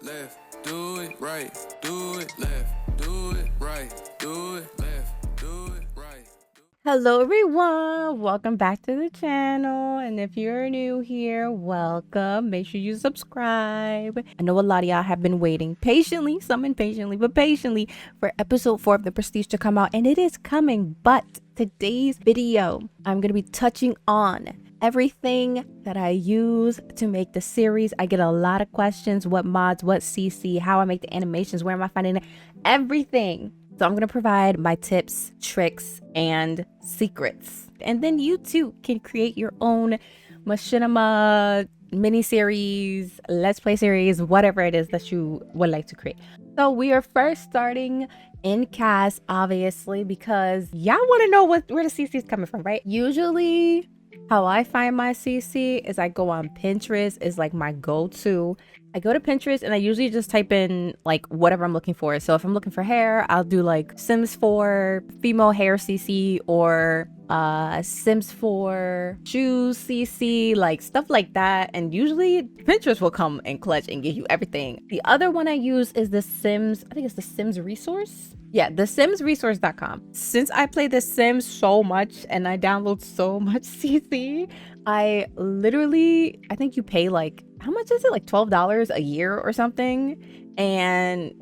left, do it right, do it left, do it right, do it left, do it right. Hello everyone, welcome back to the channel, and if you're new here, welcome. Make sure you subscribe. I know a lot of y'all have been waiting patiently, some impatiently, but patiently for episode 4 of the Prestige to come out, and it is coming. But today's video, I'm going to be touching on everything that I use to make the series. I get a lot of questions: what mods, what CC, how I make the animations, where am I finding it, everything. So I'm going to provide my tips, tricks, and secrets. And then you too can create your own machinima mini-series, let's play series, whatever it is that you would like to create. So we are first starting in Cas, obviously, because y'all want to know where the CC is coming from, right? Usually how I find my CC is I go on Pinterest, is like my go-to. I go to Pinterest and I usually just type in like whatever I'm looking for. So if I'm looking for hair, I'll do like Sims 4 female hair CC or Sims 4 shoes CC, like stuff like that. And usually Pinterest will come and clutch and give you everything. The other one I use is the Sims, I think it's the Sims Resource. Yeah, the simsresource.com. Since I play The Sims so much and I download so much CC, I think you pay like, how much is it? Like $12 a year or something. And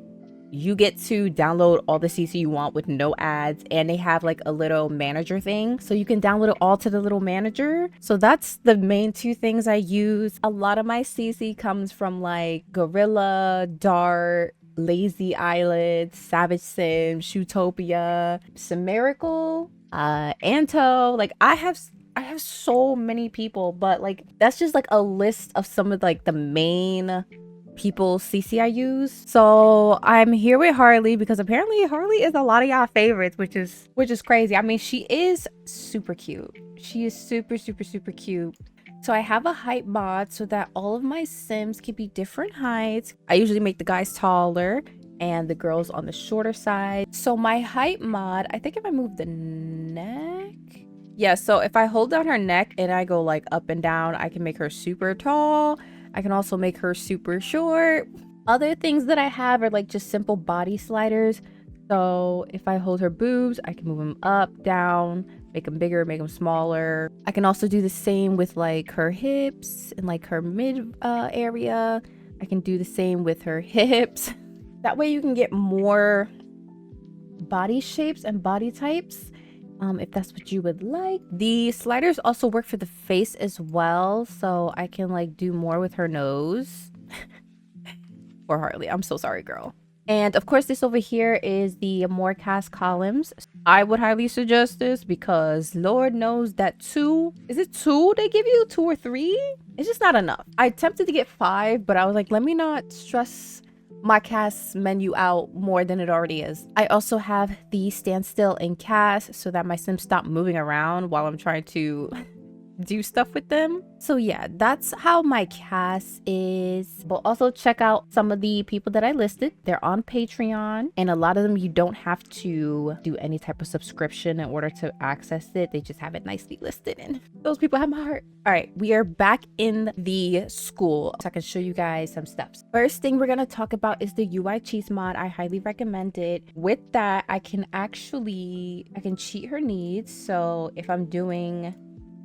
you get to download all the CC you want with no ads. And they have like a little manager thing. So you can download it all to the little manager. So that's the main two things I use. A lot of my CC comes from like Gorilla, Dart, Lazy Island, Savage Sim, Shootopia, Simerical, Anto. Like I have so many people, but like that's just like a list of some of like the main people CC I use. So I'm here with Harley because apparently Harley is a lot of y'all favorites, which is crazy. I mean, she is super cute. She is super cute. So I have a height mod so that all of my Sims can be different heights. I usually make the guys taller and the girls on the shorter side. So my height mod, I think if I move the neck, yeah, so if I hold down her neck and I go like up and down, I can make her super tall. I can also make her super short. Other things that I have are like just simple body sliders. So if I hold her boobs, I can move them up, down, make them bigger, make them smaller. I can also do the same with like her hips and like her mid area. I can do the same with her hips. That way you can get more body shapes and body types. If that's what you would like. The sliders also work for the face as well, so I can like do more with her nose. Or Harley, I'm so sorry, girl. And of course, this over here is the more cast columns. I would highly suggest this because Lord knows that 2, is it 2 they give you? 2 or 3? It's just not enough. I attempted to get 5, but I was like, let me not stress my cast menu out more than it already is. I also have the standstill in cast so that my Sims stop moving around while I'm trying to do stuff with them. So yeah, that's how my cast is. But also check out some of the people that I listed. They're on Patreon, and a lot of them you don't have to do any type of subscription in order to access it. They just have it nicely listed, and those people have my heart. All right, we are back in the school so I can show you guys some steps. First thing we're gonna talk about is the UI cheese mod. I highly recommend it. With that, I can cheat her needs. So if I'm doing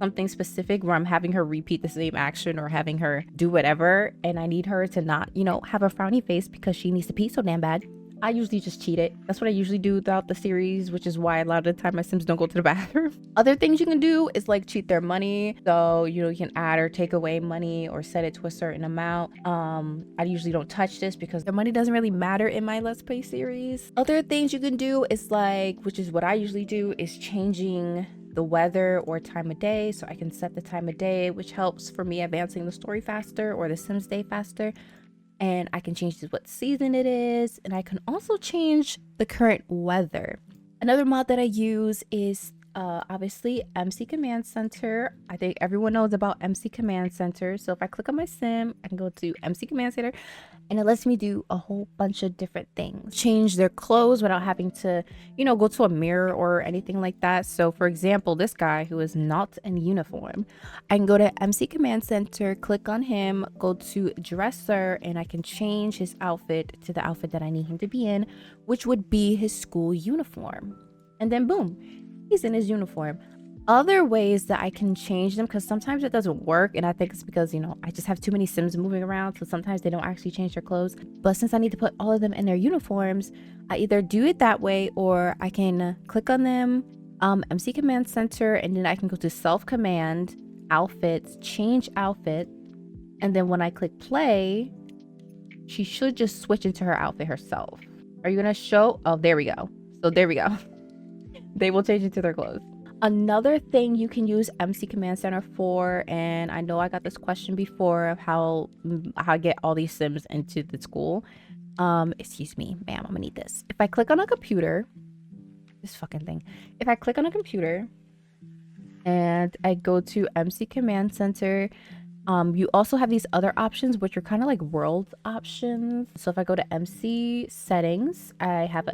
something specific where I'm having her repeat the same action or having her do whatever, and I need her to not, you know, have a frowny face because she needs to pee so damn bad, I usually just cheat it. That's what I usually do throughout the series, which is why a lot of the time my Sims don't go to the bathroom. Other things you can do is like cheat their money. So, you know, you can add or take away money or set it to a certain amount. I usually don't touch this because their money doesn't really matter in my Let's Play series. Other things you can do is like, which is what I usually do, is changing the weather or time of day. So I can set the time of day, which helps for me advancing the story faster or the Sims day faster. And I can change what season it is. And I can also change the current weather. Another mod that I use is obviously MC Command Center. I think everyone knows about MC Command Center. So if I click on my sim, I can go to MC Command Center and it lets me do a whole bunch of different things. Change their clothes without having to, go to a mirror or anything like that. So for example, this guy who is not in uniform, I can go to MC Command Center, click on him, go to dresser, and I can change his outfit to the outfit that I need him to be in, which would be his school uniform. And then boom, he's in his uniform. Other ways that I can change them, because sometimes it doesn't work, and I think it's because I just have too many sims moving around, so sometimes they don't actually change their clothes. But since I need to put all of them in their uniforms, I either do it that way, or I can click on them, MC Command Center, and then I can go to self command, outfits, change outfit, and then when I click play, she should just switch into her outfit herself. Are you gonna show? Oh, there we go. So there we go. They will change into their clothes. Another thing you can use MC Command Center for, and I know I got this question before of how I get all these sims into the school. Excuse me, ma'am, I'm gonna need this. If I click on a computer, this fucking thing. If I click on a computer and I go to MC Command Center, you also have these other options, which are kind of like world options. So if I go to MC settings, I have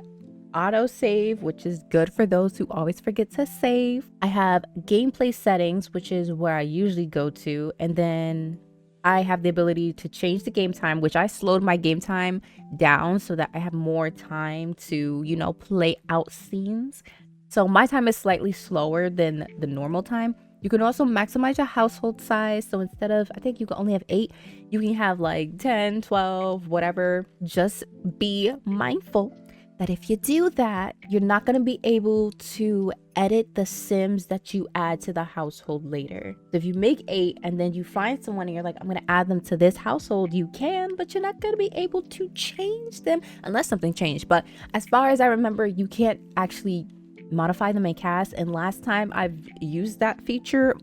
auto save, which is good for those who always forget to save. I have gameplay settings, which is where I usually go to, and then I have the ability to change the game time, which I slowed my game time down so that I have more time to play out scenes. So my time is slightly slower than the normal time. You can also maximize your household size. So instead of, I think you can only have 8, you can have like 10, 12, whatever. Just be mindful that if you do that, you're not going to be able to edit the sims that you add to the household later. So if you make 8 and then you find someone and you're like, I'm going to add them to this household, you can, but you're not going to be able to change them unless something changed. But as far as I remember, you can't actually modify them in Cas, and last time I've used that feature,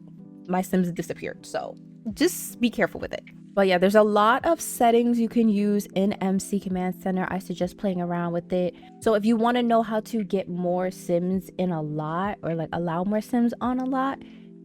my sims disappeared. So just be careful with it. But yeah, there's a lot of settings you can use in MC Command Center. I suggest playing around with it. So if you want to know how to get more sims in a lot, or like allow more sims on a lot,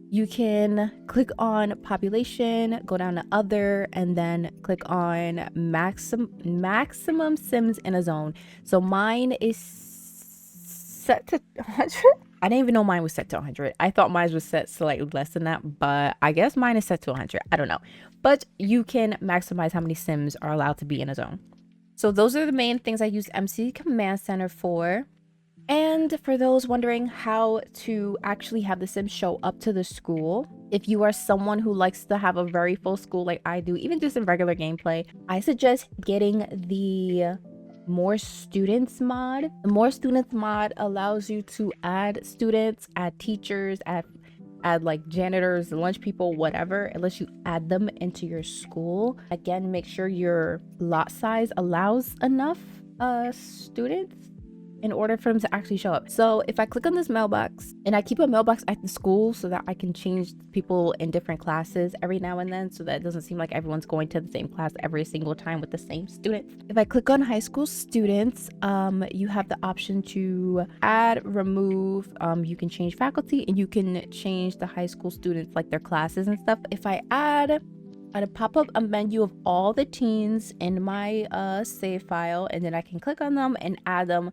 you can click on population, go down to other, and then click on maximum sims in a zone. So mine is set to 100. I didn't even know mine was set to 100. I thought mine was set slightly less than that, but I guess mine is set to 100. I don't know. But you can maximize how many sims are allowed to be in a zone. So those are the main things I use MC Command Center for. And for those wondering how to actually have the sims show up to the school, if you are someone who likes to have a very full school like I do, even just in regular gameplay, I suggest getting the More Students mod. The More Students mod allows you to add students, add teachers, add like janitors, lunch people, whatever, unless you add them into your school. Again, make sure your lot size allows enough students in order for them to actually show up. So if I click on this mailbox, and I keep a mailbox at the school so that I can change people in different classes every now and then, so that it doesn't seem like everyone's going to the same class every single time with the same students. If I click on high school students, you have the option to add, remove, you can change faculty, and you can change the high school students, like their classes and stuff. If I add, I'd pop up a menu of all the teens in my save file, and then I can click on them and add them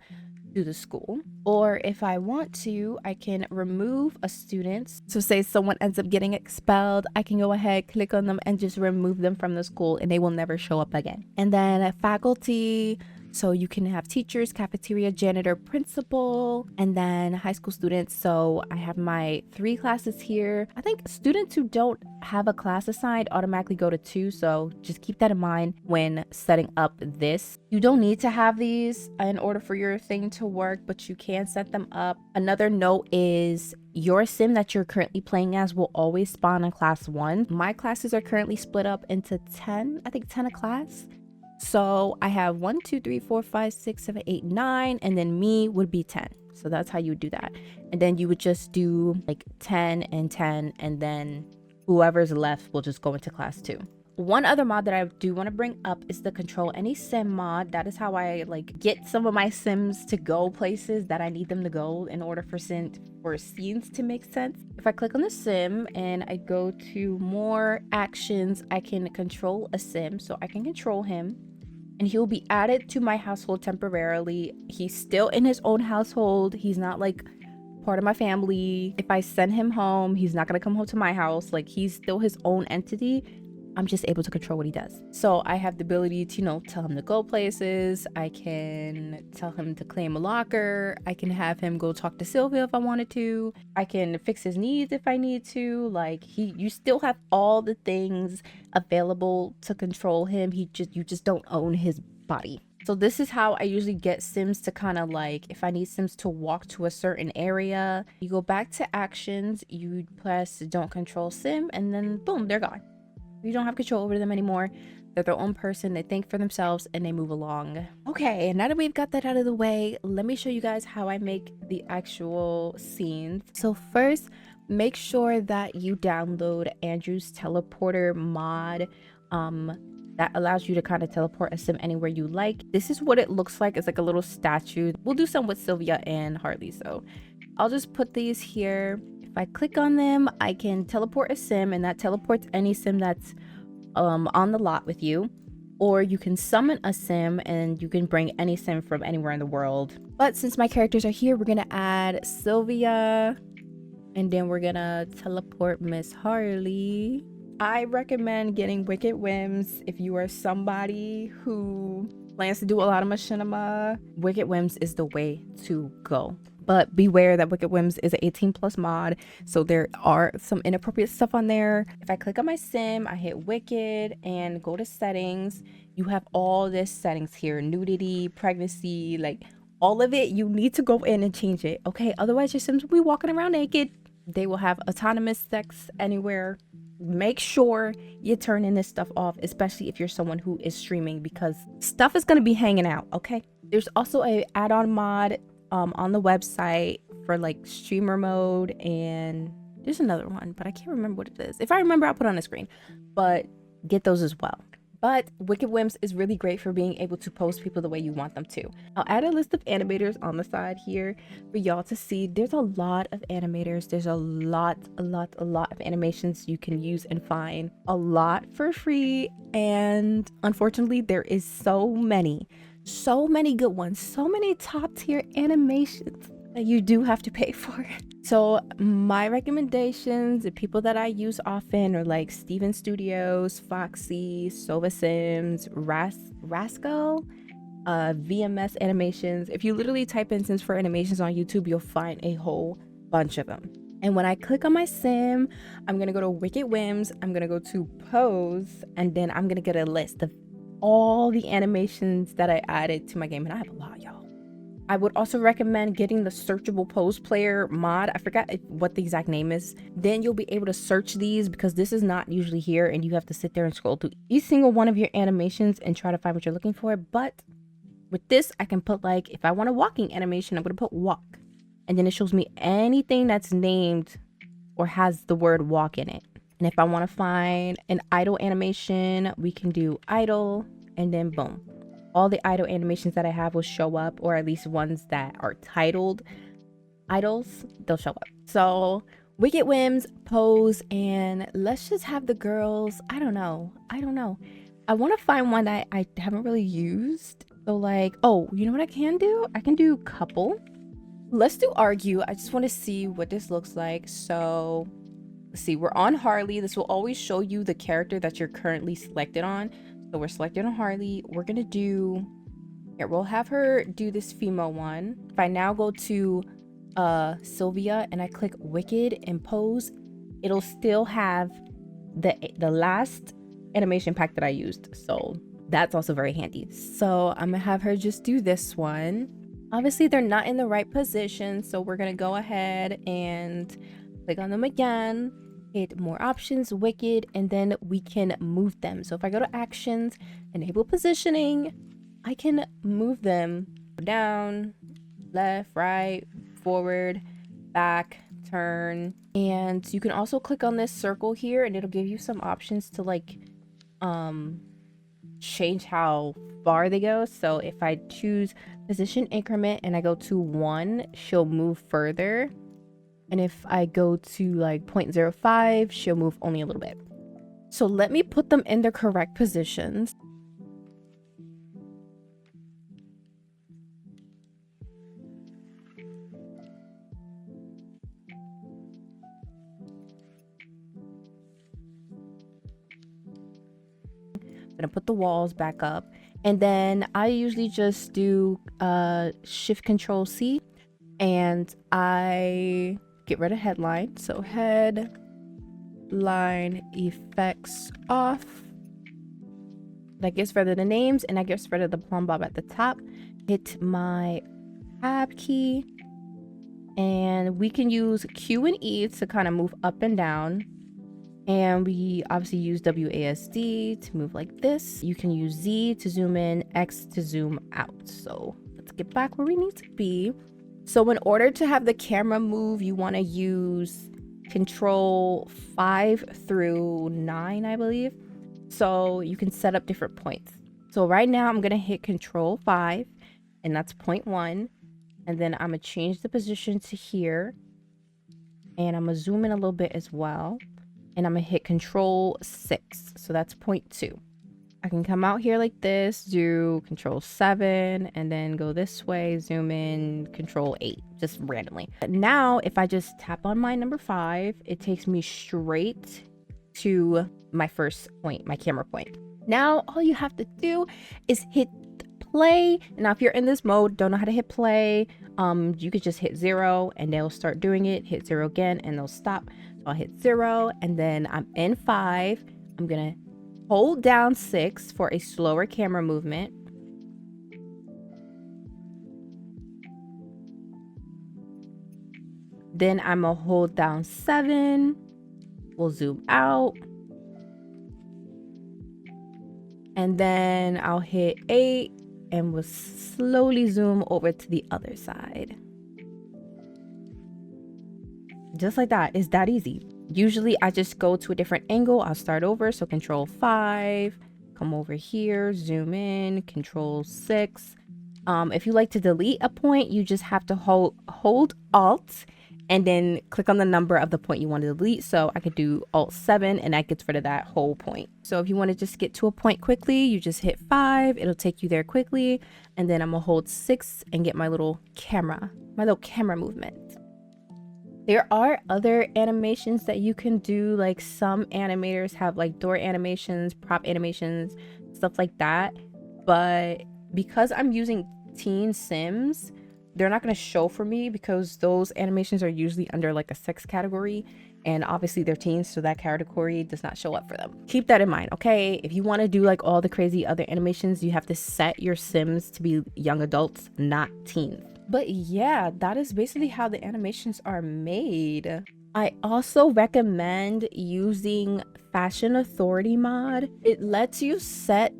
to the school. Or if I want to, I can remove a student. So say someone ends up getting expelled, I can go ahead, click on them, and just remove them from the school, and they will never show up again. And then faculty, so you can have teachers, cafeteria, janitor, principal, and then high school students. So I have my 3 classes here. I think students who don't have a class assigned automatically go to 2. So just keep that in mind when setting up this. You don't need to have these in order for your thing to work, but you can set them up. Another note is your sim that you're currently playing as will always spawn in class 1. My classes are currently split up into 10, I think 10 a class. So I have 1, 2, 3, 4, 5, 6, 7, 8, 9, and then me would be 10. So that's how you would do that. And then you would just do like 10 and 10, and then whoever's left will just go into class 2. one other mod that I do want to bring up is the control any sim mod. That is how I like get some of my sims to go places that I need them to go in order for scenes to make sense. If I click on the sim and I go to more actions, I can control a sim, so I can control him and he'll be added to my household temporarily. He's still in his own household. He's not like part of my family. If I send him home, he's not gonna come home to my house. Like, he's still his own entity. I'm just able to control what he does. So I have the ability to, you know, tell him to go places. I can tell him to claim a locker. I can have him go talk to Sylvia if I wanted to. I can fix his needs if I need to. Like, you still have all the things available to control him. You just don't own his body. So this is how I usually get sims to kind of like, if I need sims to walk to a certain area, you go back to actions, you press don't control sim, and then boom, they're gone. You don't have control over them anymore. They're their own person. They think for themselves and they move along. Okay, now that we've got that out of the way, let me show you guys how I make the actual scenes. So first, make sure that you download Andrew's teleporter mod. That allows you to kind of teleport a sim anywhere you like. This is what it looks like. It's like a little statue. We'll do some with Sylvia and Harley, so I'll just put these here. If I click on them, I can teleport a sim, and that teleports any sim that's on the lot with you. Or you can summon a sim and you can bring any sim from anywhere in the world. But since my characters are here, we're gonna add Sylvia, and then we're gonna teleport Miss Harley. I recommend getting Wicked Whims if you are somebody who plans to do a lot of machinima. Wicked Whims is the way to go. But beware that Wicked Whims is an 18+ mod, so there are some inappropriate stuff on there. If I click on my sim, I hit Wicked and go to settings, you have all this settings here: nudity, pregnancy, like all of it. You need to go in and change it, okay? Otherwise your sims will be walking around naked. They will have autonomous sex anywhere. Make sure you turn in this stuff off, especially if you're someone who is streaming, because stuff is going to be hanging out, okay? There's also a add-on mod on the website for like streamer mode, and there's another one, but I can't remember what it is. If I remember, I'll put it on the screen, but get those as well. But Wicked Whims is really great for being able to pose people the way you want them to. I'll add a list of animators on the side here for y'all to see. There's a lot of animators. There's a lot of animations you can use and find. A lot for free. And unfortunately, there is so many good ones. So many top tier animations that you do have to pay for. So my recommendations, the people that I use often are like Steven Studios, Foxy, Sova Sims, Rascal, VMS Animations. If you literally type in Sims for Animations on YouTube, you'll find a whole bunch of them. And when I click on my sim, I'm gonna go to Wicked Whims, I'm gonna go to Pose, and then I'm gonna get a list of all the animations that I added to my game, and I have a lot, y'all. I would also recommend getting the searchable pose player mod. I forgot what the exact name is. Then you'll be able to search these, because this is not usually here and you have to sit there and scroll through each single one of your animations and try to find what you're looking for. But with this, I can put, like, if I want a walking animation, I'm going to put walk, and then it shows me anything that's named or has the word walk in it. And if I want to find an idle animation, we can do idle, and then boom, all the idle animations that I have will show up, or at least ones that are titled idols, they'll show up. So Wicked Whims, Pose, and let's just have the girls. I don't know. I want to find one that I haven't really used. So like, oh, you know what I can do? I can do couple. Let's do argue. I just want to see what this looks like. So let's see, we're on Harley. This will always show you the character that you're currently selected on. So we're selected on Harley. We're gonna do here, we'll have her do this female one. If I now go to Sylvia and I click Wicked and Pose, it'll still have the last animation pack that I used. So that's also very handy. So I'm gonna have her just do this one. Obviously they're not in the right position, so we're gonna go ahead and click on them again, hit more options, Wicked, and then we can move them. So if I go to actions, enable positioning, I can move them down, left, right, forward, back, turn. And you can also click on this circle here and it'll give you some options to like change how far they go. So if I choose position increment and I go to 1, she'll move further. And if I go to like 0.05, she'll move only a little bit. So let me put them in their correct positions. I'm gonna put the walls back up, and then I usually just do Shift Control C, and I get rid of headline. So headline effects off. That gets rid of the names, and that gets rid of the plumb bob at the top. Hit my tab key, and we can use Q and E to kind of move up and down. And we obviously use WASD to move like this. You can use Z to zoom in, X to zoom out. So let's get back where we need to be. So in order to have the camera move, you want to use Control 5 through 9, I believe. So you can set up different points. So right now I'm going to hit Control 5, and that's 0.1. And then I'm going to change the position to here. And I'm going to zoom in a little bit as well. And I'm gonna hit Control 6, so that's 0.2. I can come out here like this, do Control 7, and then go this way, zoom in, Control 8, just randomly. But now, if I just tap on my number 5, it takes me straight to my first point, my camera point. Now, all you have to do is hit play. Now, if you're in this mode, don't know how to hit play, you could just hit 0 and they'll start doing it. Hit 0 again and they'll stop. So I'll hit 0 and then I'm in 5. I'm gonna hold down 6 for a slower camera movement. Then I'm gonna hold down 7. We'll zoom out. And then I'll hit 8 and we'll slowly zoom over to the other side. Just like that. It's that easy. Usually I just go to a different angle. I'll start over. So Control 5, come over here, zoom in, Control 6. If you like to delete a point, you just have to hold Alt and then click on the number of the point you want to delete. So I could do Alt 7 and that gets rid of that whole point. So if you want to just get to a point quickly, you just hit 5. It'll take you there quickly. And then I'm gonna hold 6 and get my little camera movement. There are other animations that you can do. Like some animators have like door animations, prop animations, stuff like that. But because I'm using Teen Sims, they're not going to show for me because those animations are usually under like a sex category, and obviously they're teens, so that category does not show up for them. Keep that in mind, okay? If you want to do like all the crazy other animations, you have to set your Sims to be young adults, not teens. But yeah, that is basically how the animations are made. I also recommend using Fashion Authority mod. It lets you set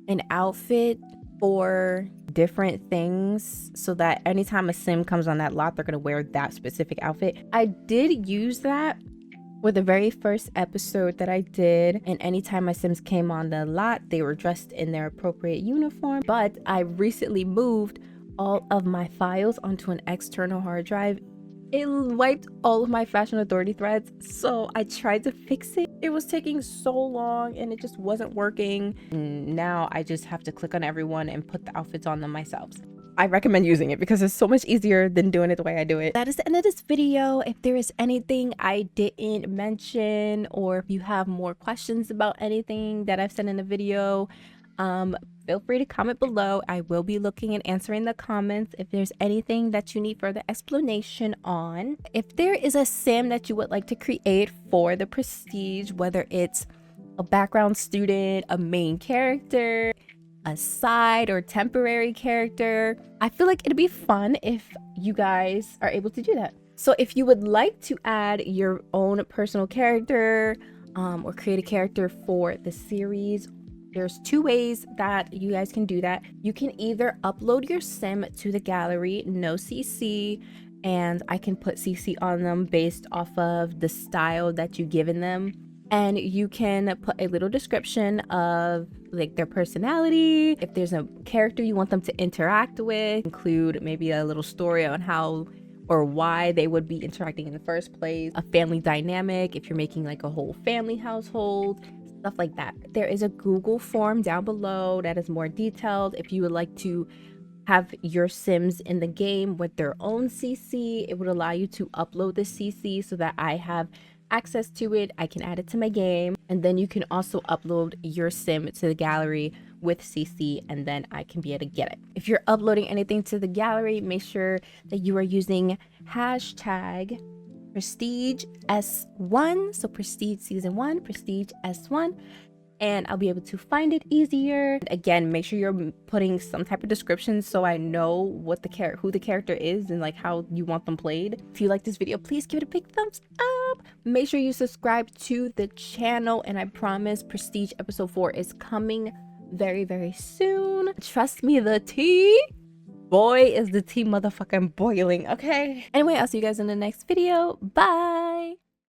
an outfit for different things so that anytime a sim comes on that lot, they're gonna wear that specific outfit. I did use that with the very first episode that I did, and anytime my sims came on the lot, they were dressed in their appropriate uniform. But I recently moved all of my files onto an external hard drive. It wiped all of my Fashion Authority threads, so I tried to fix it. It was taking so long and it just wasn't working. And now I just have to click on everyone and put the outfits on them myself. I recommend using it because it's so much easier than doing it the way I do it. That is the end of this video. If there is anything I didn't mention, or if you have more questions about anything that I've said in the video, feel free to comment below. I will be looking and answering the comments if there's anything that you need further explanation on. If there is a sim that you would like to create for the Prestige, whether it's a background student, a main character, a side or temporary character, I feel like it'd be fun if you guys are able to do that. So if you would like to add your own personal character, or create a character for the series, there's 2 ways that you guys can do that. You can either upload your sim to the gallery, no CC, and I can put CC on them based off of the style that you've given them. And you can put a little description of like their personality. If there's a character you want them to interact with, include maybe a little story on how or why they would be interacting in the first place, a family dynamic, if you're making like a whole family household, stuff like that. There is a Google form down below that is more detailed. If you would like to have your Sims in the game with their own CC, it would allow you to upload the CC so that I have access to it. I can add it to my game, and then you can also upload your Sim to the gallery with CC, and then I can be able to get it. If you're uploading anything to the gallery, make sure that you are using hashtag Prestige S1, so Prestige Season 1, Prestige S1, and I'll be able to find it easier. Again, make sure you're putting some type of description so I know what the who the character is and like how you want them played. If you like this video, please give it a big thumbs up. Make sure you subscribe to the channel, and I promise Prestige episode 4 is coming very, very soon. Trust me, the tea, boy, is the tea motherfucking boiling, okay? Anyway, I'll see you guys in the next video. Bye.